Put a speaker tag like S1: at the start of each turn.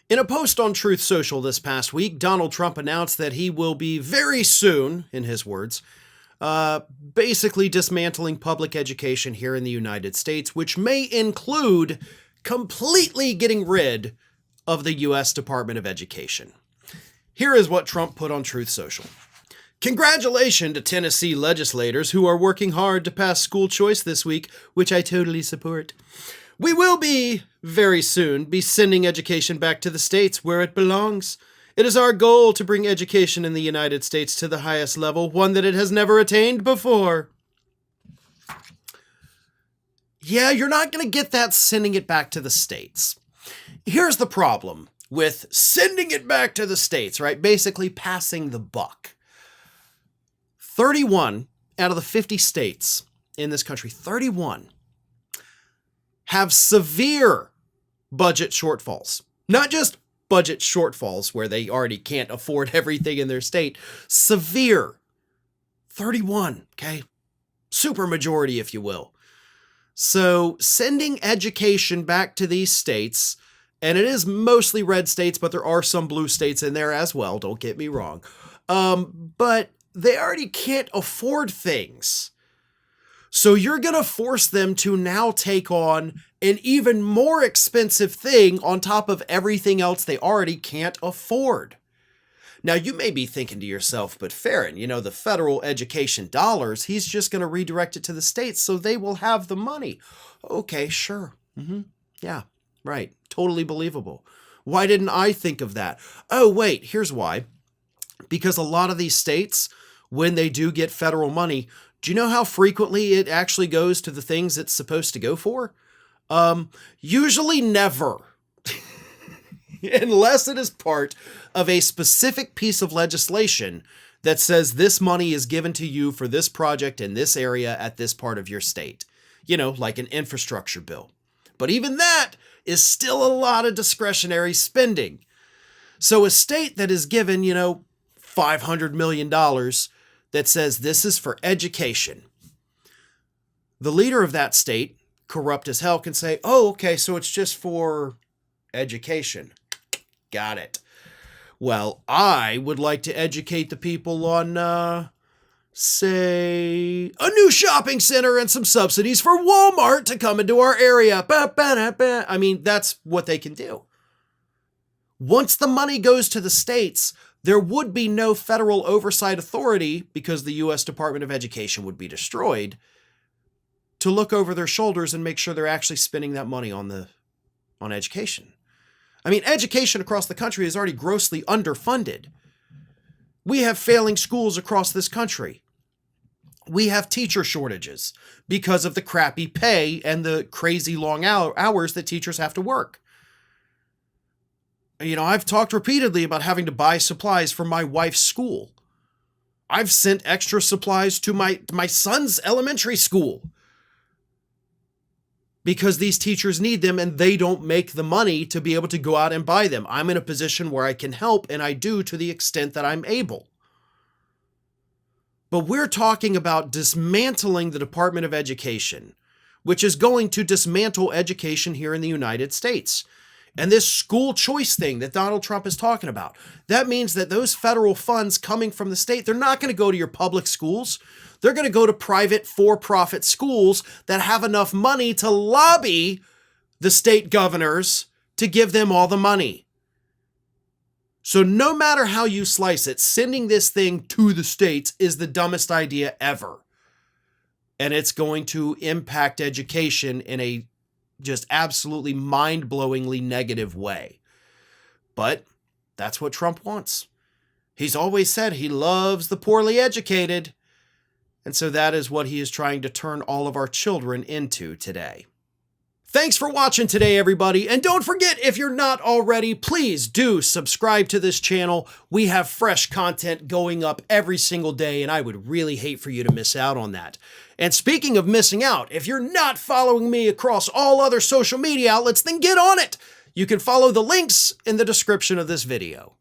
S1: In a post on Truth Social this past week, Donald Trump announced that he will be very soon, in his words, basically dismantling public education here in the United States, which may include completely getting rid of the U.S. Department of Education. Here is what Trump put on Truth Social. Congratulations to Tennessee legislators who are working hard to pass school choice this week, which I totally support. We will very soon be sending education back to the states where it belongs. It is our goal to bring education in the United States to the highest level, one that it has never attained before. Yeah, you're not going to get that sending it back to the states. Here's the problem with sending it back to the states, right? Basically passing the buck. 31 out of the 50 states in this country, 31, have severe budget shortfalls. Not just budget shortfalls where they already can't afford everything in their state. Severe. 31, okay? Super majority, if you will. So sending education back to these states, and it is mostly red states, but there are some blue states in there as well, don't get me wrong. But they already can't afford things. So you're going to force them to now take on an even more expensive thing on top of everything else they already can't afford. Now, you may be thinking to yourself, but Farron, the federal education dollars, he's just going to redirect it to the states so they will have the money. Okay, sure. Yeah, right. Totally believable. Why didn't I think of that? Oh, wait, here's why. Because a lot of these states, when they do get federal money, do you know how frequently it actually goes to the things it's supposed to go for? Usually never. Unless it is part of a specific piece of legislation that says this money is given to you for this project in this area at this part of your state. Like an infrastructure bill. But even that is still a lot of discretionary spending. So a state that is given, $500 million that says this is for education. The leader of that state, corrupt as hell, can say, oh, okay, so it's just for education. Got it. Well, I would like to educate the people on, say, a new shopping center and some subsidies for Walmart to come into our area. I mean, that's what they can do. Once the money goes to the states, there would be no federal oversight authority, because the U.S. Department of Education would be destroyed, to look over their shoulders and make sure they're actually spending that money on education. I mean, education across the country is already grossly underfunded. We have failing schools across this country. We have teacher shortages because of the crappy pay and the crazy long hours that teachers have to work. I've talked repeatedly about having to buy supplies for my wife's school. I've sent extra supplies to my son's elementary school because these teachers need them and they don't make the money to be able to go out and buy them. I'm in a position where I can help, and I do to the extent that I'm able. But we're talking about dismantling the Department of Education, which is going to dismantle education here in the United States. And this school choice thing that Donald Trump is talking about, that means that those federal funds coming from the state, they're not going to go to your public schools. They're going to go to private for-profit schools that have enough money to lobby the state governors to give them all the money. So no matter how you slice it, sending this thing to the states is the dumbest idea ever. And it's going to impact education in a just absolutely mind-blowingly negative way. But that's what Trump wants. He's always said he loves the poorly educated. And so that is what he is trying to turn all of our children into today. Thanks for watching today, everybody. And don't forget, if you're not already, please do subscribe to this channel. We have fresh content going up every single day, and I would really hate for you to miss out on that. And speaking of missing out, if you're not following me across all other social media outlets, then get on it. You can follow the links in the description of this video.